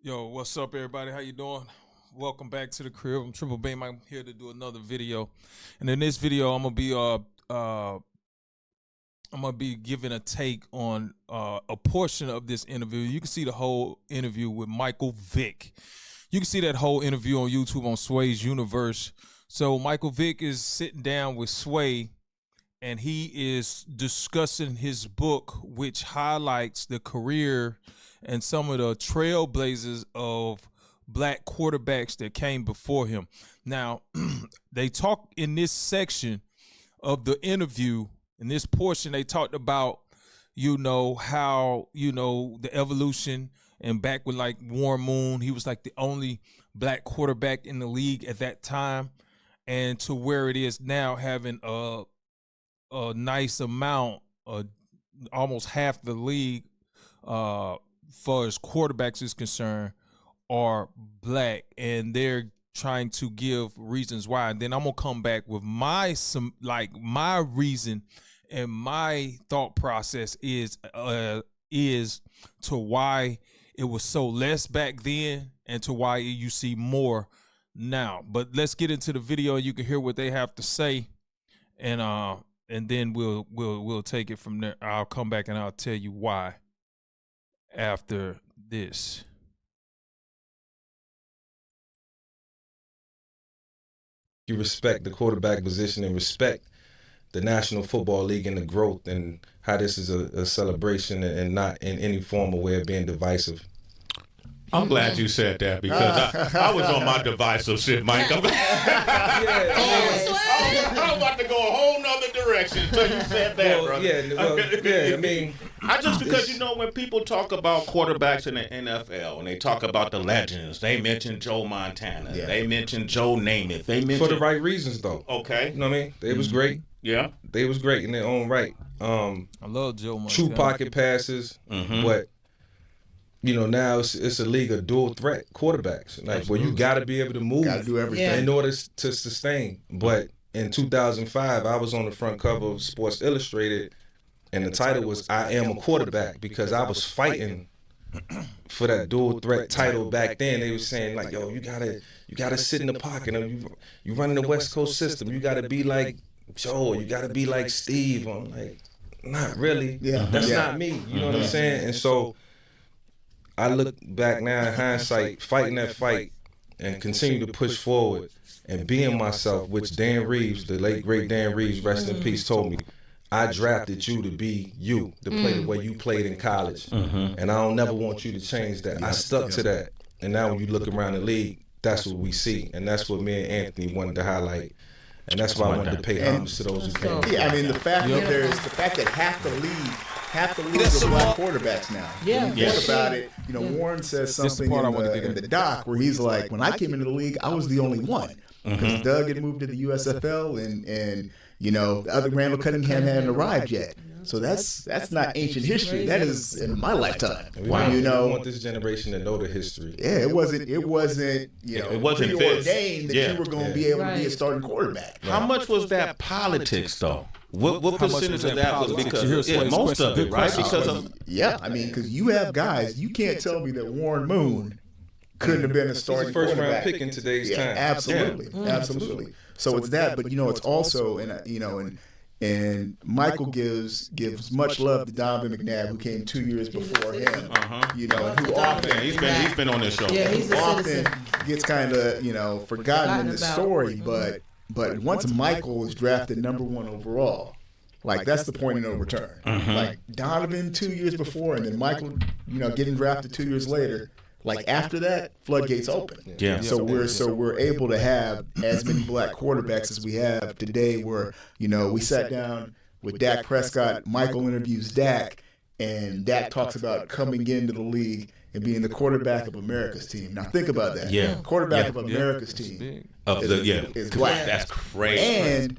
Yo, what's up, everybody? How you doing? Welcome back to the crib. I'm Triple Beam. I'm here to do another video, and in this video, I'm gonna be giving a take on a portion of this interview. You can see the whole interview with Michael Vick. You can see that whole interview on YouTube on Sway's Universe. So Michael Vick is sitting down with Sway, and he is discussing his book, which highlights the career and some of the trailblazers of black quarterbacks that came before him. Now, they talk in this section of the interview, in this portion, they talked about, how, the evolution, and back with like Warren Moon, he was like the only black quarterback in the league at that time, and to where it is now, having a nice amount, almost half the league, far as quarterbacks is concerned, are black, and they're trying to give reasons why. And then I'm gonna come back with my reason and my thought process is to why it was so less back then and to why you see more now. But let's get into the video and you can hear what they have to say, and then we'll take it from there. I'll come back and I'll tell you why after this. You respect the quarterback position and respect the National Football League and the growth and how this is a celebration and not in any form or way of being divisive. I'm glad you said that because I was on my divisive shit, Mike. I'm I was about to go a whole nother direction until you said that, brother. I mean, just because when people talk about quarterbacks in the NFL and they talk about the legends, they mention Joe Montana, they mention Joe Namath, they mention for the right reasons though. Okay, you know what I mean? They was great. Yeah, they was great in their own right. I love Joe Montana. True pocket passes, but now it's a league of dual threat quarterbacks. Like where you got to be able to move, got to do everything in order to sustain. But in 2005, I was on the front cover of Sports Illustrated, and the title was "I Am a Quarterback" because I was fighting for that dual threat title back then. They were saying like, "Yo, you gotta sit in the pocket. You running the West Coast system. You gotta be like Joe. You gotta be like Steve." I'm like, not really. That's not me. You know what I'm saying? And so I look back now in hindsight, fighting that fight and continue to push forward and being myself, which Dan Reeves, the late great Dan Reeves, rest in peace, told me, I drafted you to be you, to play the way you played in college. And I don't never want you to change that. I stuck to that. And now when you look around the league, that's what we see. And that's what me and Anthony wanted to highlight. And that's why I wanted to pay homage to those who came. Yeah, I mean, the fact that half the league is black quarterbacks now. Yeah. Think about it. Warren says something in the doc where he's like, when I came into the league, I was the only one. Because Doug had moved to the USFL and the other Randall Cunningham hadn't arrived yet. So that's not ancient history. That is in my lifetime. Wow. We want this generation to know the history. Yeah, it wasn't preordained that you were going to be able to be a starting quarterback. How much was that politics though? What percentage of that was because most of it, right? Because you have guys. You can't tell me that Warren Moon couldn't have been a starting first quarterback. round pick in today's time. Absolutely. So it's that, but it's also and Michael gives much love to Donovan McNabb, who came 2 years before him. Who often he's been on this show. Yeah, he's often gets kind of forgotten in the story, but once Michael was drafted #1 overall, like that's the point of no return. Like Donovan 2 years before, and then Michael, getting drafted 2 years later. Like after that, floodgates open. Yeah. So we're able to have as many black quarterbacks as we have today. Where we sat down with Dak Prescott. Michael interviews Dak, and Dak talks about coming into the league and being the quarterback of America's team. Now think about that. Quarterback of America's team is black. That's crazy.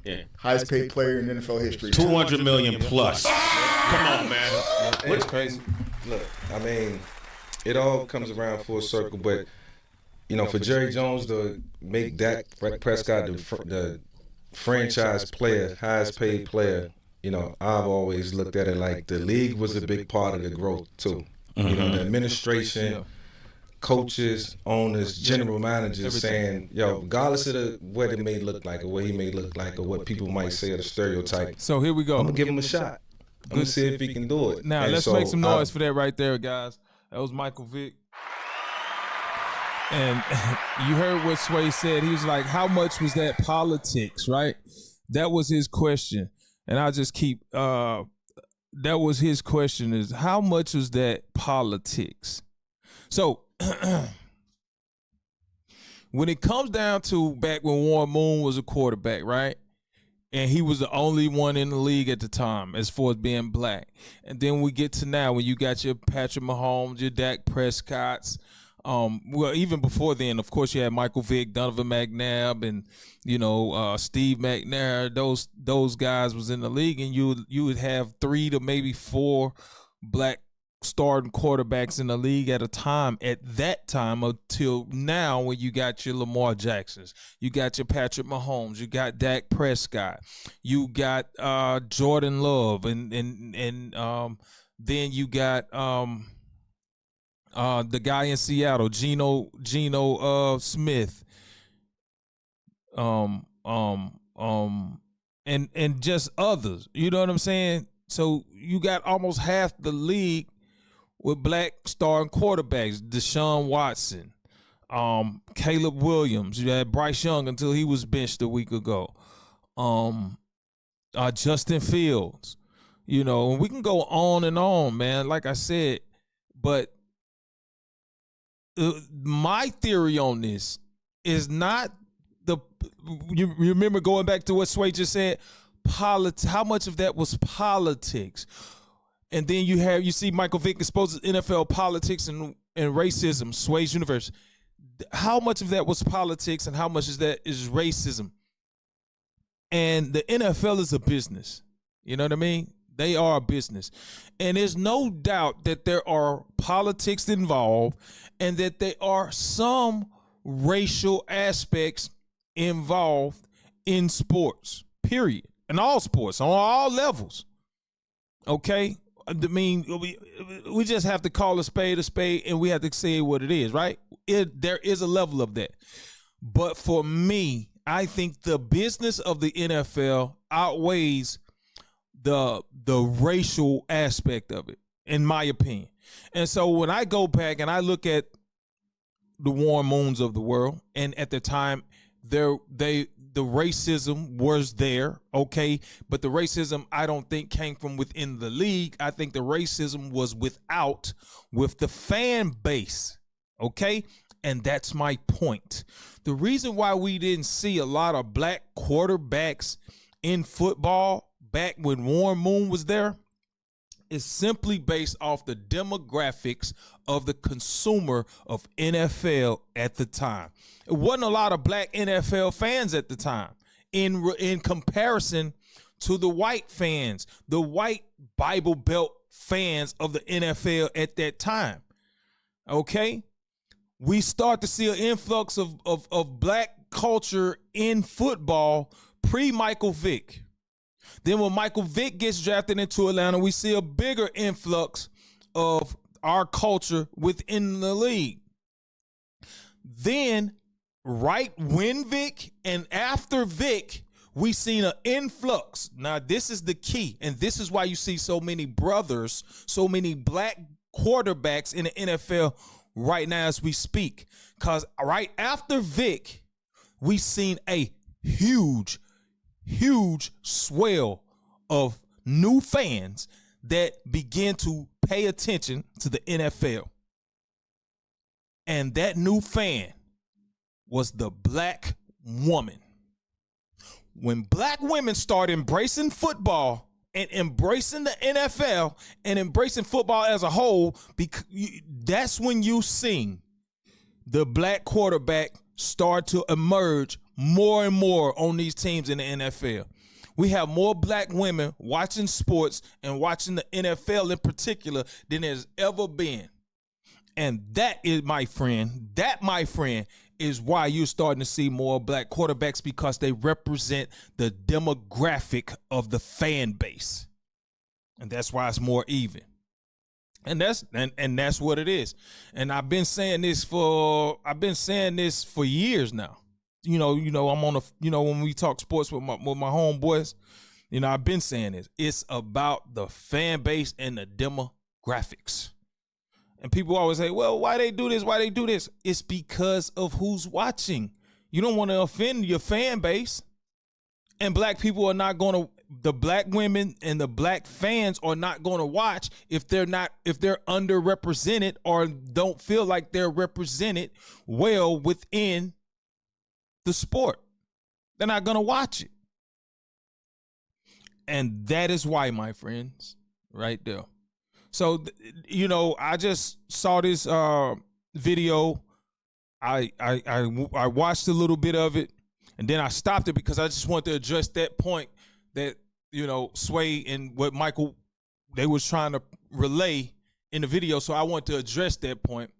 And highest paid player in NFL history. 200 million plus. Come on, man. It's crazy. Look, I mean, it all comes around full circle, but for Jerry Jones to make Dak Prescott the franchise player, highest paid player, I've always looked at it like the league was a big part of the growth too. The administration, coaches, owners, general managers saying, yo, regardless of what it may look like or what he may look like or what people might say are the stereotype, So here we go. I'm going to give him a shot. I'm going to see if he can do it. Now, And let's so make some noise for that right there, guys. That was Michael Vick. And you heard what Sway said. He was like, how much was that politics, right? That was his question. And I'll just keep, that was his question, is how much was that politics? So when it comes down to back when Warren Moon was a quarterback, right? And he was the only one in the league at the time as far as being black. And then we get to now when you got your Patrick Mahomes, your Dak Prescotts. Well, even before then, of course, you had Michael Vick, Donovan McNabb, and Steve McNair. Those guys was in the league, and you would have 3 to maybe 4 black starting quarterbacks in the league at a time. At that time, until now, when you got your Lamar Jacksons, you got your Patrick Mahomes, you got Dak Prescott, you got Jordan Love, and then you got the guy in Seattle, Geno Smith, and just others. You know what I'm saying? So you got almost half the league with black starting quarterbacks. Deshaun Watson, Caleb Williams. You had Bryce Young until he was benched a week ago. Justin Fields. And we can go on and on, man. Like I said, but my theory on this is not you remember going back to what Sway just said, how much of that was politics? And then you see Michael Vick exposes NFL politics and racism, Sway's universe. How much of that was politics and how much is racism? And the NFL is a business. You know what I mean? They are a business. And there's no doubt that there are politics involved and that there are some racial aspects involved in sports, period. In all sports, on all levels. Okay? I mean, we just have to call a spade, and we have to say what it is, right? There is a level of that. But for me, I think the business of the NFL outweighs the racial aspect of it, in my opinion. And so when I go back and I look at the Warren Moons of the world, and at the time, the racism was there, okay? But the racism, I don't think, came from within the league. I think the racism was with the fan base, okay? And that's my point. The reason why we didn't see a lot of black quarterbacks in football back when Warren Moon was there is simply based off the demographics of the consumer of NFL at the time. It wasn't a lot of black NFL fans at the time in comparison to the white fans, the white Bible Belt fans of the NFL at that time. Okay? We start to see an influx of black culture in football pre-Michael Vick. Then when Michael Vick gets drafted into Atlanta, we see a bigger influx of our culture within the league. Then, right when Vick and after Vick, we seen an influx. Now, this is the key, and this is why you see so many brothers, so many black quarterbacks in the NFL right now as we speak. Because right after Vick, we seen a huge swell of new fans that begin to pay attention to the NFL. And that new fan was the black woman. When black women start embracing football and embracing the NFL and embracing football as a whole, that's when you see the black quarterback start to emerge more and more on these teams in the NFL. We have more black women watching sports and watching the NFL in particular than there's ever been. And that is, my friend, is why you're starting to see more black quarterbacks, because they represent the demographic of the fan base. And that's why it's more even. And that's what it is. And I've been saying this for years now. I'm on when we talk sports with my homeboys, I've been saying this. It's about the fan base and the demographics. And people always say, well, why they do this? Why they do this? It's because of who's watching. You don't want to offend your fan base. And black people are not going to, the black women and the black fans are not going to watch if they're underrepresented or don't feel like they're represented well within the sport. They're not going to watch it. And that is why, my friends, right there. So, I just saw this video. I watched a little bit of it, and then I stopped it because I just wanted to address that point that, Sway and what Michael, they was trying to relay in the video. So I want to address that point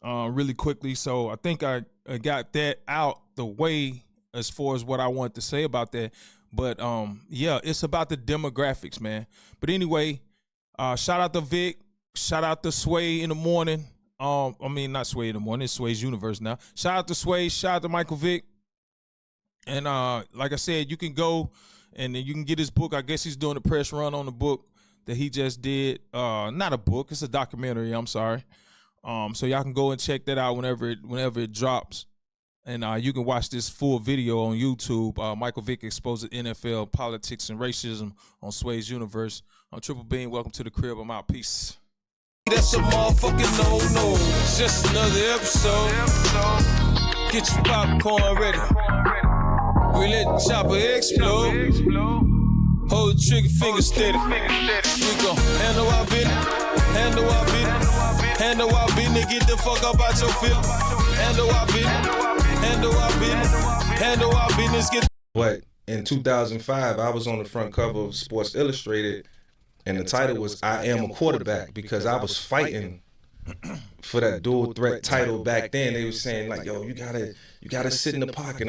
really quickly. So I think I got that out the way as far as what I want to say about that. But it's about the demographics, man. But anyway, shout out to Vic, shout out to Sway in the morning. Not Sway in the morning, it's Sway's Universe now. Shout out to Sway, shout out to Michael Vick. And like I said, you can go and then you can get his book. I guess he's doing a press run on the book that he just did. Not a book, it's a documentary, I'm sorry. So y'all can go and check that out whenever it drops. And you can watch this full video on YouTube. Michael Vick exposes NFL politics and racism on Sway's Universe. I'm Triple Bean. Welcome to the crib. I'm out. Peace. That's a motherfucking no-no. It's just another episode. Get your popcorn ready. We let the chopper explode. Hold the trigger finger steady. We gon' handle our business. Handle our business. Handle our business. Get the fuck up out your feelings. Handle our business. Handle our business. Handle our business. But in 2005, I was on the front cover of Sports Illustrated, and the title was "I Am a Quarterback" because I was fighting for that dual threat title back then. They were saying like, "Yo, you gotta sit in the pocket.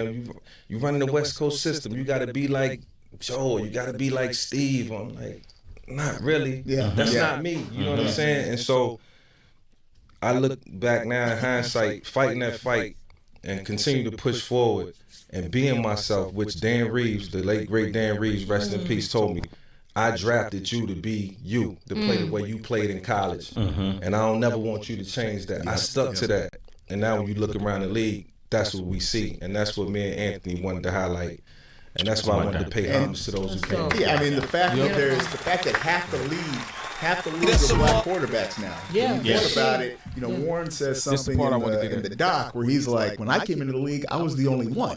You running the West Coast system. You gotta be like Joe. You gotta be like Steve." I'm like, not really. Yeah, that's not me. You know what I'm saying? And so I look back now in hindsight, fighting that fight and continue to push forward and being myself, which Dan Reeves, the late great Dan Reeves, rest in peace, told me, I drafted you to be you, to play the way you played in college. And I don't never want you to change that. I stuck to that. And now when you look around the league, that's what we see. And that's what me and Anthony wanted to highlight. And that's why I wanted to pay homage to those who came. Yeah, I mean, the fact that half the league are black quarterbacks now. Yeah. When you think about it, Warren says something in the doc where he's like, when I came into the league, I was the only one.